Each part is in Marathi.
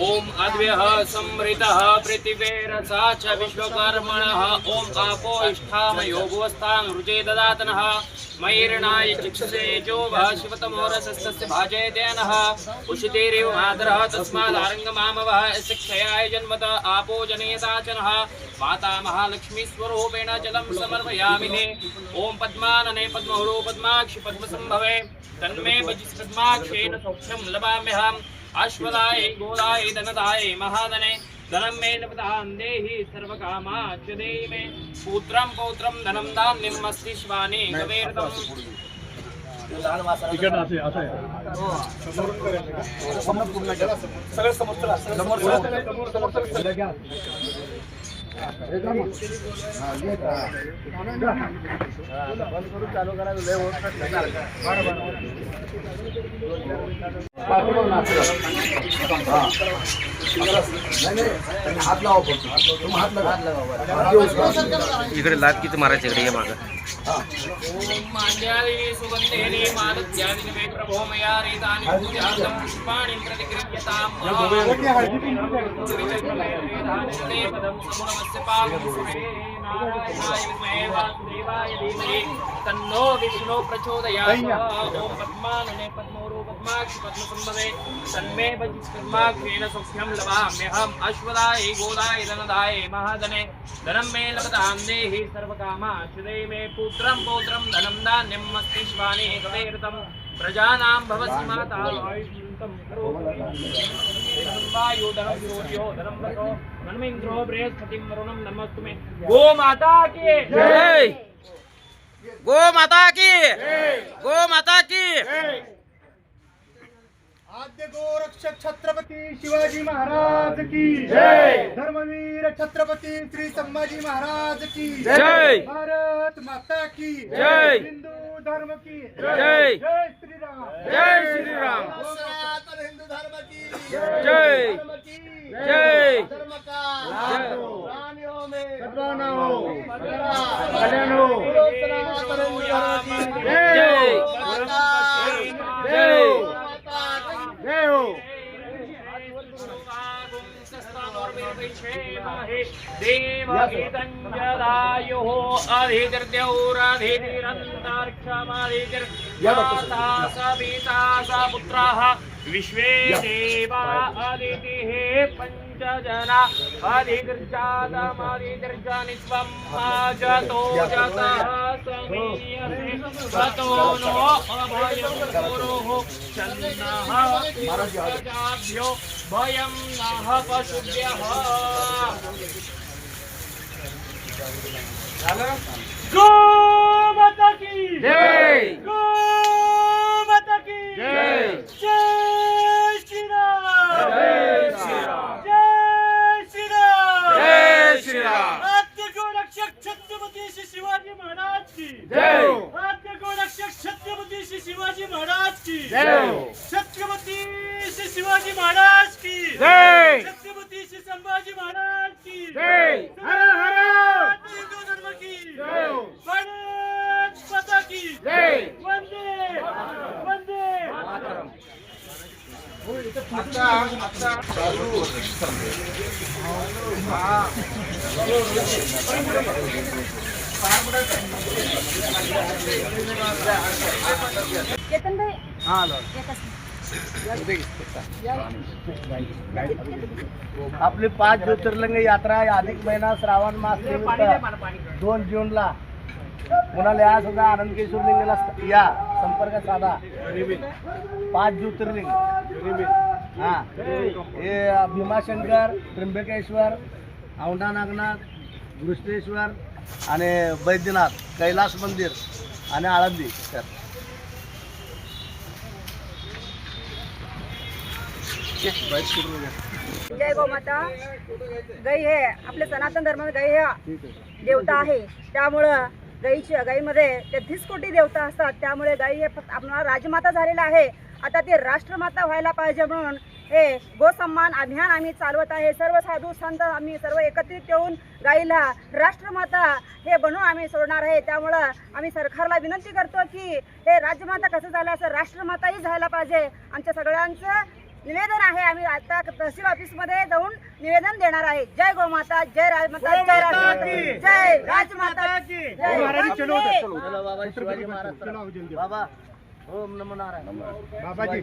ओम अद्वयः समृतः पृथिवेरसा च विश्वकर्मणः ओम आपो इष्ठामयो भुवस्तां रुचे ददातनः मयिर्णाय चिक्षुषे जो वः शिवतमोरसस्तस्य भाजयतेनः उषितेरिव मातरः तस्मादारङ्गमामवः शिक्षयाय जन्मत आपो जनयताचनः माता महालक्ष्मी स्वरूपेण जलं समर्पयामि ने ओम पद्मानने पद्महुरो पद्माक्षि पद्मसंभवे तन्मे भजिस् पद्माक्षेन सौख्यं लभाम्यहम् अश्वदाय गोदाय धनदाय महाधने धनं मे नपदां देहि सर्वकामाच्च देहि मे पुत्रं पौत्रं धनं धान्यमस्ति शिवानि कवेर्तम् इकडे लाट किती मारायचे इकडे ये मागं मांड्यादिनी सुगंधेनी मादत्यादिनी मे प्रभो मया रेतानि पूजार्थं पुष्पाणि प्रतिगृह्यताम् पदं समुनमस्य पावनं नारायणाय विद्महे वासुदेवाय धीमहि तन्नो विष्णु प्रचोदयात् ओम पद्मानने पद्मोरो पद्माक्षि पद्मसंभवे तन्मे भजिस् पद्माक्षेन सौख्यं लभाम्यहम् अश्वदाय गोदाय धनदाय महाधने धनं मे लभतां देहि सर्वकामाच्च देहि मे पुत्रं पौत्रं धनं धान्यम् अस्ति शिवानि कवेर्तम् प्रजानां भवसि माता आयुष्यन्तं वायु धनं सूर्यो धनं वसो धनमिन्द्रो बृहस्पतिं वरुणं नमस्तु मे गो माता की जय गो माता की गो माता की आद्य गोरक्षक छत्रपती शिवाजी महाराज की जय। धर्मवीर छत्रपती श्री संभाजी महाराज की जय। भारत माता की जय। हिंदू धर्म की जय। जय श्री राम जय श्री राम सनातन हिंदू धर्म की जय। धर्म की जय। धर्म का प्राणियों में कल्याण हो। कल्याण हो। सनातन हिंदू धर्म की जय। जय। जय हो देवगीतञ्जलायुः अधिर्द्यौरधिरन्तरिक्षमधिर्याता सविता सपुत्राः विश्वे देवा अदितिः पञ्चजना अधिर्जातमधिर्जनि स्वं जतो जतः समीयते ततो नो अभयं गुरुः चन्नः प्रजाभ्यो भयं नः पशुभ्यः गो माता की जय। गो माता की जय। जय श्री राम जय श्री राम जय श्री राम जय श्री राम आद्य गोरक्षक छत्रपती श्री शिवाजी महाराज की जय। आद्य गोरक्षक छत्रपती श्री शिवाजी महाराज की जय। छत्रपती श्री शिवाजी महाराज की जय। छत्रपती श्री संभाजी महाराज की जय। हर हर हिंदू धर्म की जय। भारत माता की जय। वंदे वंदे केतन भाई आपली 5 ज्योतिर्लिंग यात्रा अधिक महिना श्रावण मास निमित्त 2 जूनला कुणाला या सुद्धा आनंदकेश्वरलिंगाला या संपर्क साधा 5 ज्योतिर्लिंग हा हे भीमाशंकर त्र्यंबकेश्वर औंढा नागनाथ घृष्णेश्वर आणि बैद्यनाथ कैलास मंदिर आणि आळंदी सर जय गो माता। गाई हे आपल्या सनातन धर्मात गाई ह्या देवता आहे, त्यामुळं गाईमध्ये 33 कोटी देवता असतात, त्यामुळे गाई हे फक्त आपला राजमाता झालेला आहे। आता ते राष्ट्रमाता व्हायला पाहिजे म्हणून हे गोसन्मान अभियान आम्ही चालवत आहे. सर्व साधू संत आम्ही सर्व एकत्रित येऊन गाईला राष्ट्रमाता हे बनवून आम्ही सोडणार आहे. त्यामुळं आम्ही सरकारला विनंती करतो की हे राज्यमाता कसं झालं असं राष्ट्रमाताही झाला पाहिजे. आमच्या सगळ्यांचं निवेदन आहे. आम्ही आता तहसील ऑफिसमध्ये जाऊन निवेदन देणार आहे. जय गोमाता, जय राजमाता, जय राजमाता, जय राजमाता की जय. बाबाजी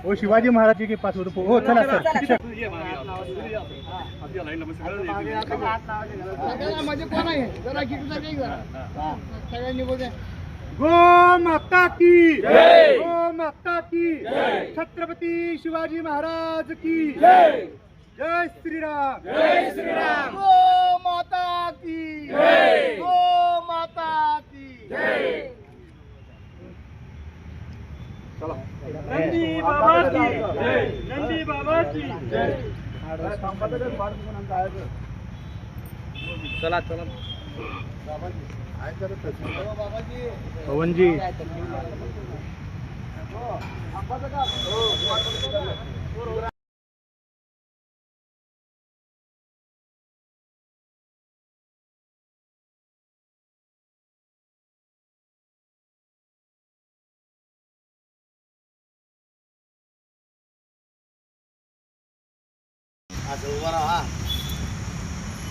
ओ शिवाजी महाराज जी के पास हो चला सर. गो माता की जय, गो माता की जय, छत्रपती शिवाजी महाराज की जय, जय श्रीराम, जय श्रीराम, गो माता की जय, गो माता की जय. नंदी बाबा की जय, नंदी बाबा की जय. चला चला पवन जी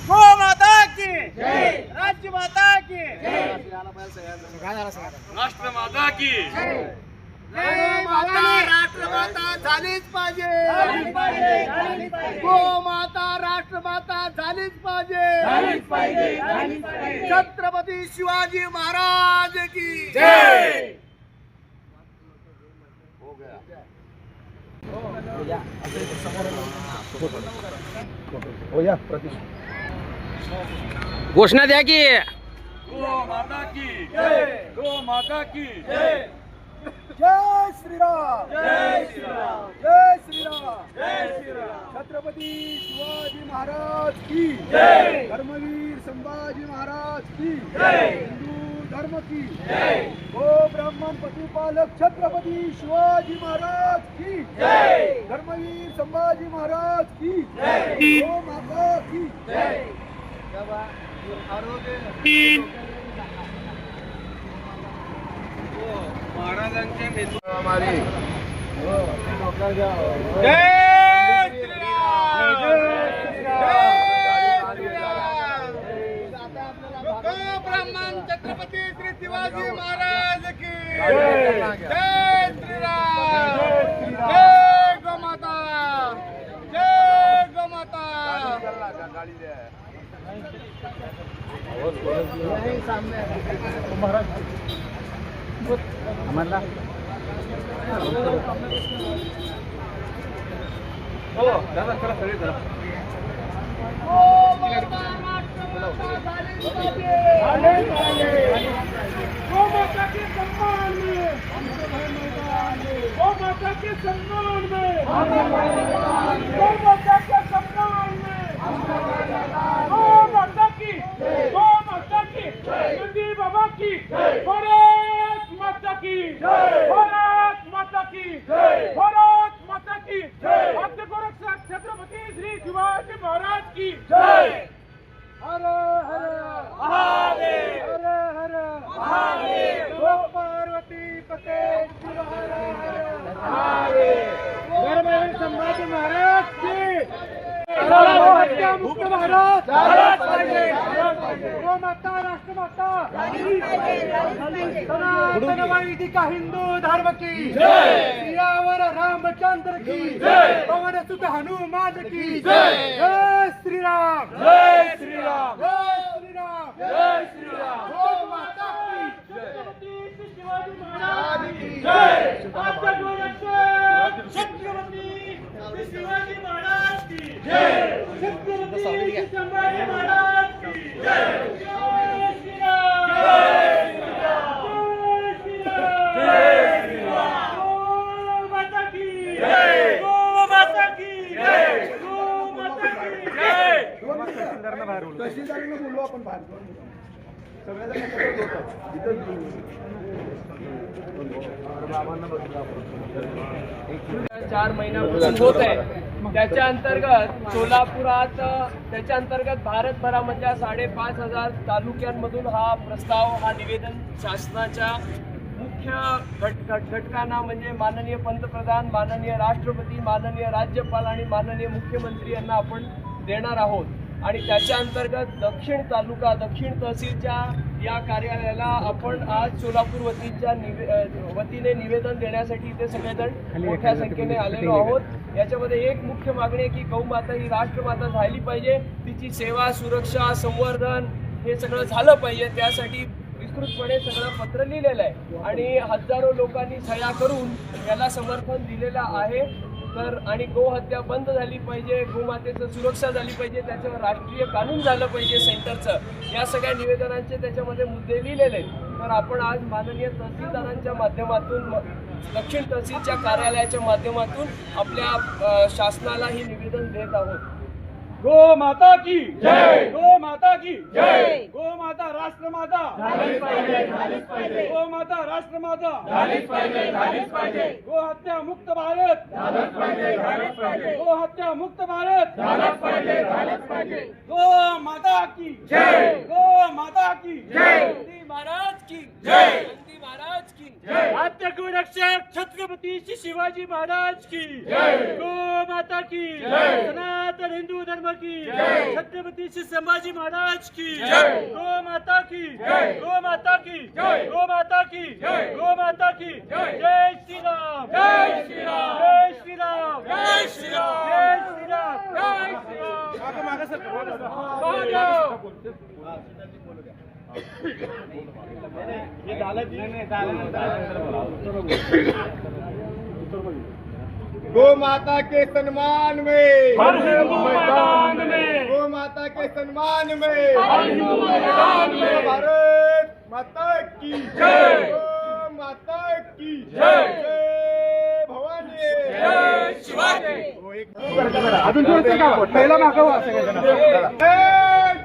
गो माता की जय, राज्य माता की जय, राष्ट्र माता की जय माता. राष्ट्रमाता झालीच पाहिजे, गो माता राष्ट्रमाता झालीच पाहिजे. छत्रपती शिवाजी महाराज की जय. घोषणा द्या की गो माता की जय, गो माता की जय. जय श्रीराम, जय श्रीराम, जय श्रीराम, जय श्रीराम. छत्रपती शिवाजी महाराज की जय. धर्मवीर संभाजी महाराज की जय. हिंदू धर्म की जय. गो ब्राह्मण प्रतिपालक छत्रपती शिवाजी महाराज की जय. धर्मवीर संभाजी महाराज की जय. गो माता की जय. महाराजांच्या नेतृत्वाखाली जय श्रीराम, जय ब्राह्मण छत्रपती श्री शिवाजी महाराज की जय श्रीराम, जय गोमाता, जय गोमाता. नंदी बाबा की भारत माता की जय, भारत माता की जय, भारत माता की जय. आद्य गोरक्षक छत्रपती श्री शिवाजी महाराज की जय. हर हर महादेव, हर हर महादेव, गो पार्वती पते शिव हर हर महादेव. धर्मवीर संभाजी महाराज की हत्या मुक्त महाराज झालाच पाहिजे. गो माता राष्ट्रमाता सनातन का हिंदू धर्म की जय. सियावर रामचंद्र की जय. पवन सुत हनुमान की जय. जय श्रीराम, जय श्रीराम, जय श्रीराम, जय श्रीराम. गो माता की छत्रपती शिवाजी महाराज की जय. आद्य गोरक्षक छत्रपती श्री शिवाजी महाराज की जय. छत्रपती श्री संभाजी महाराज की जय. जय श्रीराम, जय श्रीराम, जय श्रीराम. गो माता की जय, गो माता की जय, गो माता की जय. तहसीलदारांना बोलू आपण बाहेर सगळ्या 4 महिन्यापासून होत आहे. त्याच्या अंतर्गत सोलापुरात भारतभरामधल्या 5,500 तालुक्यांमधून हा प्रस्ताव, हा निवेदन शासनाच्या मुख्य घटकांना म्हणजे माननीय पंतप्रधान, माननीय राष्ट्रपती, माननीय राज्यपाल आणि माननीय मुख्यमंत्री यांना आपण देणार आहोत. आणि त्याच्या अंतर्गत दक्षिण तहसीलच्या या कार्यालयाला आपण आज सोलापूर वतीने निवेदन देण्यासाठी इथे सगळेजण मोठ्या संख्येने आलेलो आहोत. याच्यामध्ये एक मुख्य मागणी आहे की गौमाता ही राष्ट्रमाता झाली पाहिजे, तिची सेवा, सुरक्षा, संवर्धन हे सगळं झालं पाहिजे. त्यासाठी विस्तृतपणे सगळं पत्र लिहिलेलं आहे आणि हजारो लोकांनी सह्या करून याला समर्थन दिलेलं आहे. तर आणि गोहत्या बंद झाली पाहिजे, गोमातेचं सुरक्षा झाली पाहिजे, त्याच्यावर राष्ट्रीय कानून झालं पाहिजे सेंटरचं. या सगळ्या निवेदनांचे त्याच्यामध्ये मुद्दे लिहिलेले आहेत. तर आपण आज माननीय तहसीलदारांच्या माध्यमातून, दक्षिण तहसीलच्या कार्यालयाच्या माध्यमातून आपल्या शासनाला ही निवेदन देत आहोत. गो माता की जय, गो माता की जय, गो माता राष्ट्रमाता झालीच पाहिजे, गो माता राष्ट्रमाता झालीच पाहिजे, गो हत्या मुक्त भारत झालाच पाहिजे, गो हत्या मुक्त भारत झालाच पाहिजे, गो माता की जय, गो माता की जय, गांधी महाराज की जय, गांधी महाराज की जय, हत्या को रक्षक छत्रपती शिवाजी महाराज की जय, गो माता की जय, सनातन हिंदू धर्म की जय, छत्रपती श्री संभाजी महाराज की जय, गो माता की जय, गो माता की जय, गो माता की जय, गो माता की जय, जय श्री राम, जय श्री राम, जय श्री राम, जय श्री राम, जय श्री राम, जय श्री राम. मागे गो माता के सम्मान में, हर हिंदू मैदान में, गो माता के सम्मान में, हर हिंदू मैदान में, भारत माता की जय, गो माता की जय, जय भवानी, जय शिवाजी. अजून पहिला मागवा सगळ्यांना. जय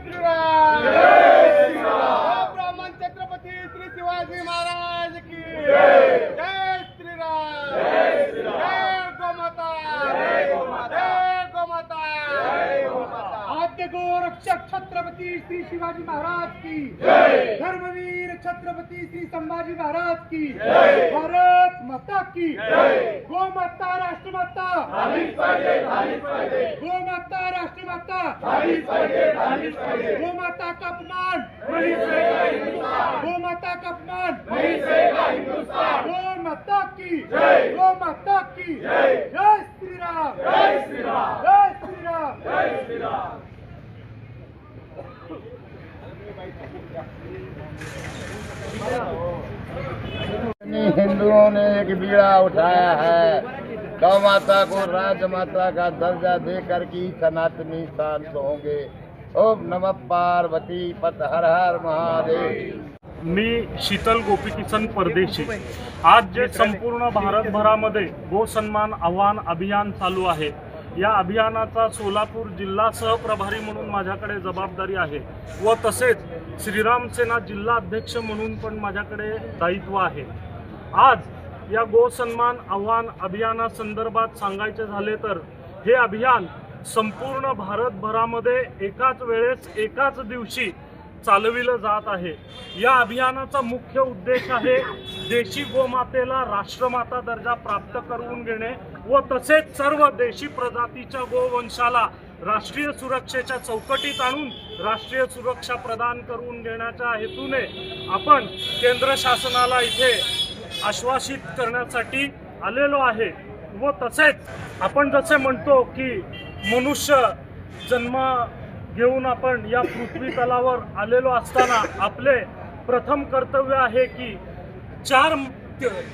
श्रीराम, जय श्रीराम, ब्राह्मण छत्रपती श्री शिवाजी महाराज की जय, जय श्रीराम, जय श्रीराम, जय गोमाता, जय गोमाता, जय गोमाता, जय गोमाता. आद्य गोरक्षक छत्रपती श्री शिवाजी महाराज की जय, धर्मवीर छत्रपती श्री संभाजी महाराज की जय, भारत माता की जय, गोमाता राष्ट्रमाता झालीच पाहिजे, झालीच पाहिजे, गोमाता राष्ट्रमाता झालीच पाहिजे, झालीच पाहिजे, गोमाता का अपमान वही सेगा हिंदुस्तान, गोमाता का अपमान वही सेगा हिंदुस्तान, गोमाता की जय, गोमाता की जय, जय श्री राम, जय श्री राम, जय श्री राम, जय श्री राम. हिंदुओं ने एक बीड़ा उठाया है, गौ माता को राजमाता का दर्जा देकर की सनातनी शांत होंगे. ओम नमः पार्वती पत हर हर महादेव. मी शीतल गोपीकिसन परदेशी. आज जे संपूर्ण भारतभरामध्ये गो सन्मान आव्हान अभियान चालू आहे, या अभियानाचा सोलापूर जिल्हा सहप्रभारी म्हणून माझ्याकडे जबाबदारी आहे व तसेच श्रीराम सेना जिल्हा अध्यक्ष म्हणून पण माझ्याकडे दायित्व आहे. आज या गो सन्मान आव्हान अभियानासंदर्भात सांगायचे झाले तर हे अभियान संपूर्ण भारतभरामध्ये एकाच वेळेस एकाच दिवशी चालविलं जात आहे. या अभियानाचा मुख्य उद्देश आहे देशी गोमातेला राष्ट्रमाता दर्जा प्राप्त करून घेणे व तसेच सर्व देशी प्रजातीच्या गोवंशाला राष्ट्रीय सुरक्षेच्या चौकटीत आणून राष्ट्रीय सुरक्षा प्रदान करून घेण्याच्या हेतूने आपण केंद्र शासनाला इथे आश्वासित करण्यासाठी आलेलो आहे. व तसेच आपण जसे म्हणतो की मनुष्य जन्म घेऊन आपण या पृथ्वी तलावर आलेलो असताना आपले प्रथम कर्तव्य आहे की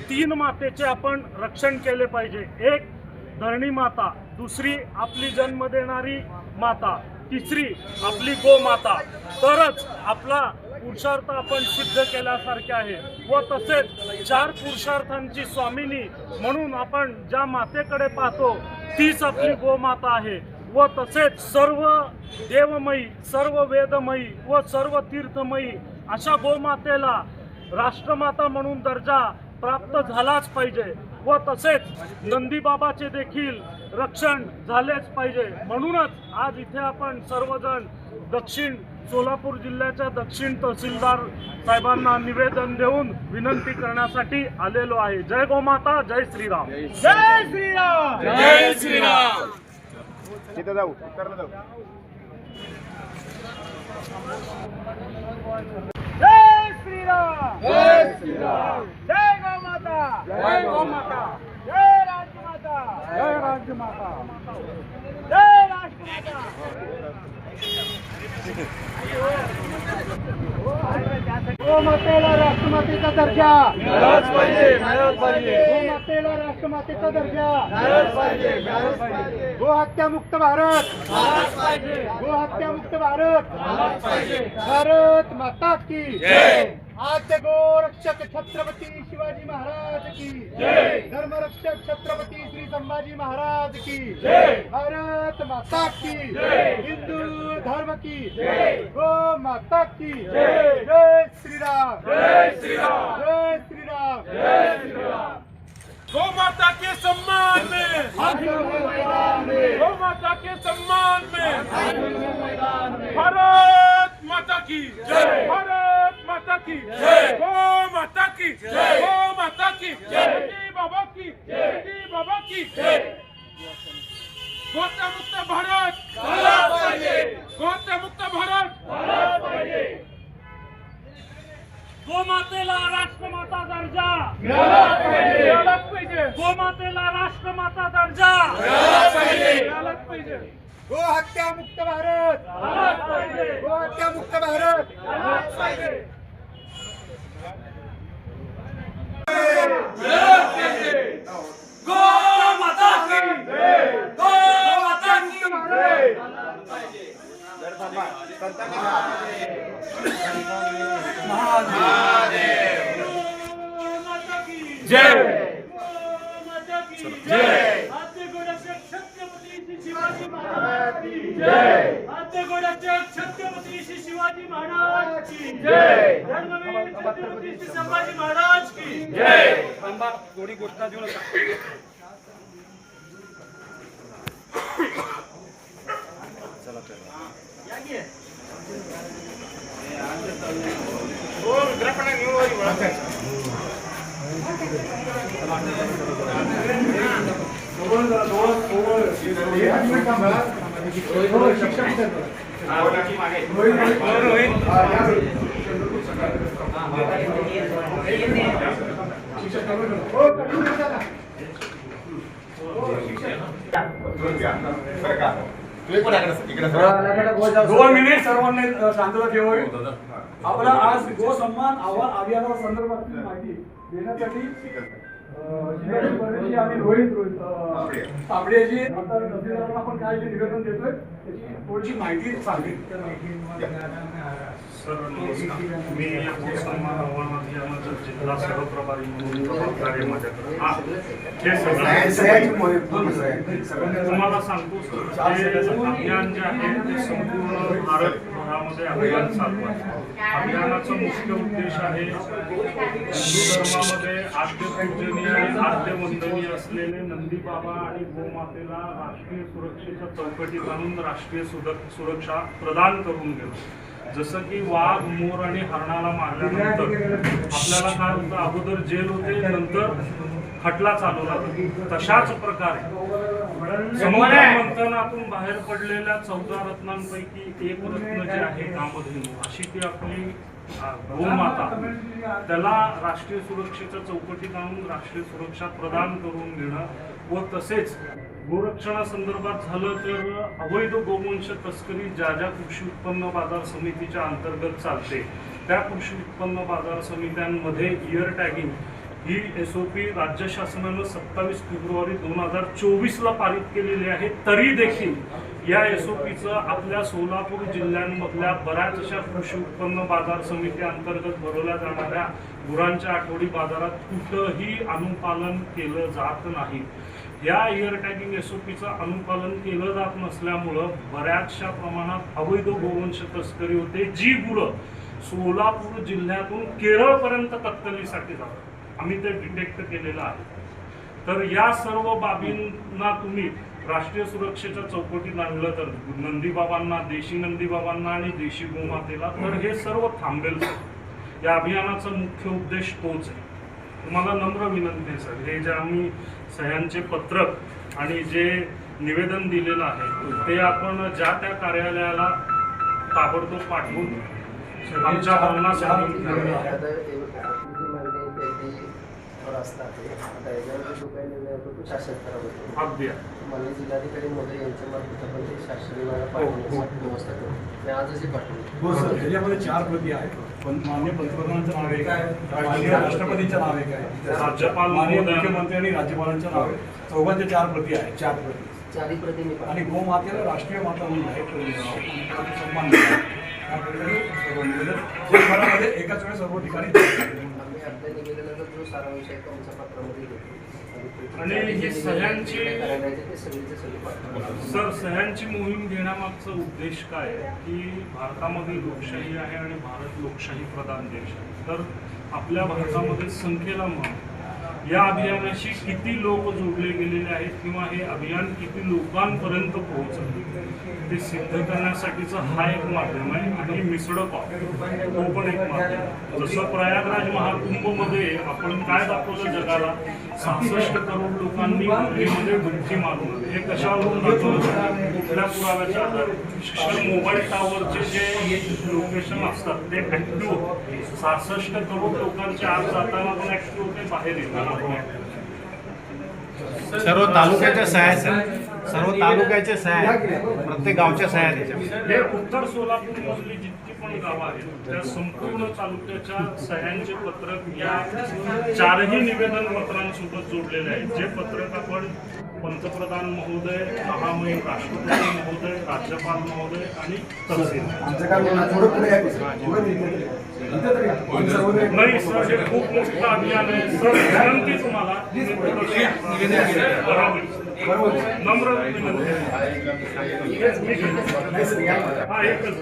तीन मातेचे आपण रक्षण केले पाहिजे. एक धरणी माता, दुसरी आपली जन्म देणारी माता, तिसरी आपली गोमाता. तरच आपला पुरुषार्थ आपण सिद्ध केल्यासारखे आहे. व तसेच 4 पुरुषार्थांची स्वामिनी म्हणून आपण ज्या मातेकडे पाहतो तीच आपली गोमाता आहे. व तसेच सर्व देवमयी, सर्व वेदमयी व सर्व तीर्थमयी अशा गोमातेला राष्ट्रमाता म्हणून दर्जा प्राप्त झालाच पाहिजे व तसेच नंदीबाबाचे देखील रक्षण झालेच पाहिजे. म्हणूनच आज इथे आपण सर्वजण दक्षिण सोलापूर जिल्ह्याच्या दक्षिण तहसीलदार साहेबांना निवेदन देऊन विनंती करण्यासाठी आलेलो आहे. जय गोमाता, जय श्रीराम. जय श्रीराम. जय श्रीराम. तिथे जाऊ उत्तरला जाऊ. जय श्रीराम. जय श्रीराम. जय गोमाता. जय गोमाता. जय राजमाता. जय राजमाता. जय राष्ट्रमाता. गोमातेला राष्ट्रमातेचा दर्जा मिळालाच पाहिजे. मिळालाच पाहिजे. गोमातेला राष्ट्रमातेचा दर्जा मिळालाच पाहिजे. मिळालाच पाहिजे. गोहत्या मुक्त भारत. मिळालाच पाहिजे. गोहत्या मुक्त भारत. मिळालाच पाहिजे. भारत माता की जय. आद्य गोरक्षक छत्रपती शिवाजी महाराज की जय. धर्मरक्षक छत्रपती श्री संभाजी महाराज की जय. भारत माता की जय. हिंदू धर्म की जय. गो माता की जय. जय श्रीराम. जय श्रीराम. जय श्रीराम. जय श्रीराम. गोमाता के सम्मान में, गोमाता के सम्मान में, भारत माता की जय. भारत माता की जय. गो माता की जय. गो माता की जय. बाबा की जय. बाबा की जय. गोहत्या मुक्त भारत झाला पाहिजे. गोहत्या मुक्त भारत झाला पाहिजे. गोमातेला राष्ट्रमाता दर्जा मिळालाच पाहिजे. मिळालाच पाहिजे. गोमातेला राष्ट्रमाता दर्जा मिळालाच पाहिजे. मिळालाच पाहिजे. गोहत्या मुक्त भारत. मिळालाच पाहिजे. गोहत्या मुक्त भारत. मिळालाच पाहिजे. गो माता की जय. गो माता की जय. जय. जय. आद्य गोरक्षक छत्रपती शिवाजी महाराज की जय. आद्य गोरक्षक छत्रपती शिवाजी महाराज की जय. धर्मवीर छत्रपती संभाजी महाराज की जय. दोन मिनिट सर्वांनी शांतता ठेवावी. आपला आज गो सन्मान आव्हान अभियाना संदर्भातील माहिती देण्यासाठी जिल्ह्याचे परदेशी आणि रोहित तापडेजी आता तहसीलदारांना आपण काय जे निवेदन देतोय त्याची थोडीशी माहिती सांगितली. सर नमस्कार. मी या सन्मान आव्हान अभियानाचा जिल्हा सहप्रभारी म्हणून जबाबदारी माझ्याकडे. हे सगळं तुम्हाला सांगतो सर, हे अभियान जे आहे ते संपूर्ण भारतभरामध्ये अभियान चालू आहे. अभियानाचा मुख्य उद्देश आहे हिंदू धर्मामध्ये आद्य पूजनीय आणि आद्य वंदनीय असलेले नंदीबाबा आणि गोमातेला राष्ट्रीय सुरक्षेच्या चौकटीत आणून राष्ट्रीय सुरक्षा प्रदान करून घेणं. जसं की वाघ, मोर आणि हरणाला मारल्यानंतर आपल्याला काय होतं, अगोदर जेल होते, नंतर खटला चालवला जातो. तशाच प्रकारे समुद्र मंथनातून बाहेर पडलेल्या 14 रत्नांपैकी एक रत्न जे आहे कामधेनू, अशी ती आपली गोमाता, त्याला राष्ट्रीय सुरक्षेच्या चौकटीत आणून राष्ट्रीय सुरक्षा प्रदान करून घेणं व तसेच गोरक्षणासंदर्भात झालं तर अवैध गोवंश तस्करी ज्या ज्या कृषी उत्पन्न बाजार समितीच्या अंतर्गत चालते त्या कृषी उत्पन्न बाजार समित्यांमध्ये इयर टॅगिंग ही SOP राज्य शासनानं 27 फेब्रुवारी 2024ला पारित केलेली आहे. तरी देखील या SOPचं आपल्या सोलापूर जिल्ह्यांमधल्या बऱ्याचशा कृषी उत्पन्न बाजार समिती अंतर्गत भरवल्या जाणाऱ्या गुरांच्या आठवडी बाजारात कुठंही अनुपालन केलं जात नाही. या इयर टॅगिंग SOPचं अनुपालन केलं जात नसल्यामुळं बऱ्याचशा प्रमाणात अवैध गोवंश तस्करी होते, जी गुरं सोलापूर जिल्ह्यातून केरळपर्यंत कत्तलीसाठी जातात. आम्ही ते डिटेक्ट केलेलं आहे. तर या सर्व बाबींना तुम्ही राष्ट्रीय सुरक्षेच्या चौकटीत आणलं तर नंदीबाबांना, देशी नंदीबाबांना आणि देशी गोमातेला, तर हे सर्व थांबेल सर. या अभियानाचा मुख्य उद्देश तोच आहे. तुम्हाला नम्र विनंती आहे सर, हे जे आम्ही सह्यांचे पत्रक आणि जे निवेदन दिलेलं आहे ते आपण ज्या त्या कार्यालयाला ताबडतोब पाठवून आमच्या भावना समजून अगदी माननीय जिल्हाधिकारी महोदय यांच्या मार्फत आपण ते शासनाला पाठवण्याची व्यवस्था करू. आजच पाठवू. हो सर, त्याच्यामध्ये 4 प्रती आहेत. पण माननीय पंतप्रधानांचं नाव एक आहे, माननीय राष्ट्रपतींचं नाव एक आहे, राज्यपाल, माननीय मुख्यमंत्री आणि राज्यपालांचं नाव आहे. चौघांच्या 4 प्रती आहेत. 4 प्रती. 4 प्रती मी आणि गोमातेला राष्ट्रीय माता म्हणून आहे, सन्मान दिला. जगभरामध्ये एकाच वेळेस सर्व ठिकाणी आम्ही आपल्या निवेदनाचा जो सारांश आहे तो आमच्या पत्रामध्ये घेतो. आणि ही सह्यांची ते सगळी पाठवतो. सर, सह्यांची मोहीम घेण्यामागचा उद्देश काय आहे की भारतामध्ये लोकशाही आहे आणि भारत लोकशाही प्रधान देश आहे. तर आपल्या भारतामध्ये संख्येला महत्त्व, या अभियानाशी किती लोक जोडले गेलेले आहेत किंवा हे अभियान किती लोकांपर्यंत पोहोचलं ते सिद्ध करण्यासाठीचा हा एक माध्यम आहे. आणि मिसळं पाव तो पण एक माध्यम आहे. जसं प्रयागराज महाकुंभमध्ये आपण काय दाखवलं जगाला, 66 करोड लोकांनी गंगेमध्ये डुबकी मारून, हे कशावरून दाखवलं, कुठल्या पुराव्याच्या आधारे, मोबाईल टावरचे जे लोकेशन असतात ते ऍक्टिव्ह, 66 करोड लोकांचे आत जाताना पण ऍक्टिव्ह होते, बाहेर येताना पण ऍक्टिव्ह. सर्व तालुक्याच्या सह्या सर, सर्व तालुक्याच्या सह्या, प्रत्येक गावच्या सह्या त्याच्या. हे उत्तर सोलापूर मधली जितकी पण गावं आहेत त्या संपूर्ण तालुक्याच्या सह्यांचे पत्रक या 4ही निवेदन पत्रांसोबत जोडलेले आहेत. जे पत्रक आपण पंतप्रधान महोदय, महामहिम राष्ट्रपती महोदय, राज्यपाल महोदय आणि तहसीलदार. नाही सर, हे खूप मोठं अभियान आहे सर. विनंती तुम्हाला, नम्र विनंती. हा, एकच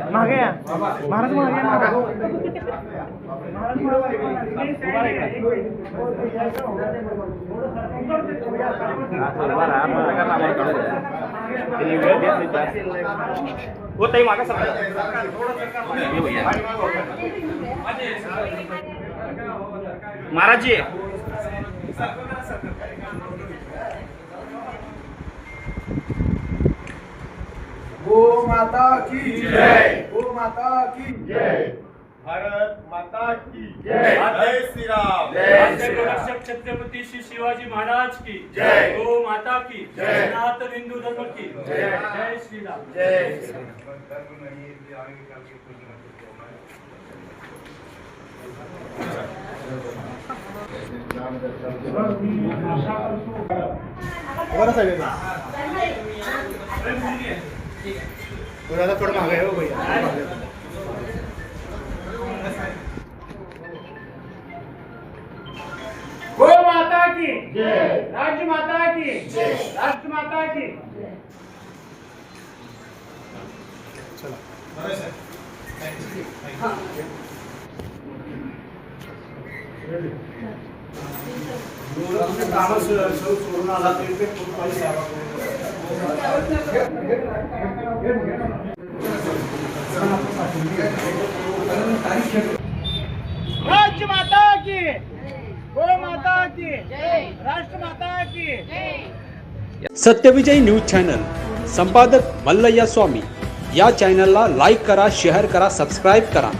मागे या महाराज, होत मागा सर. महाराज जी, गो माता की जय, गो माता की जय, भारत माता की जय, जय श्री राम, राज्यरक्षक छत्रपती श्री शिवाजी महाराज की जय, गो माता की जय, सनातन हिंदू धर्म की जय, जय श्री राम, जय. थोडं मागे हो भैया. गो माता की जय, राज्य माता की जय, राष्ट्र माता की. राज्य माता की, गो माता की, राष्ट्र माता की. सत्यविजय न्यूज चॅनल, संपादक मल्लय्या स्वामी. या चॅनलला लाईक करा, शेअर करा, सबस्क्राईब करा.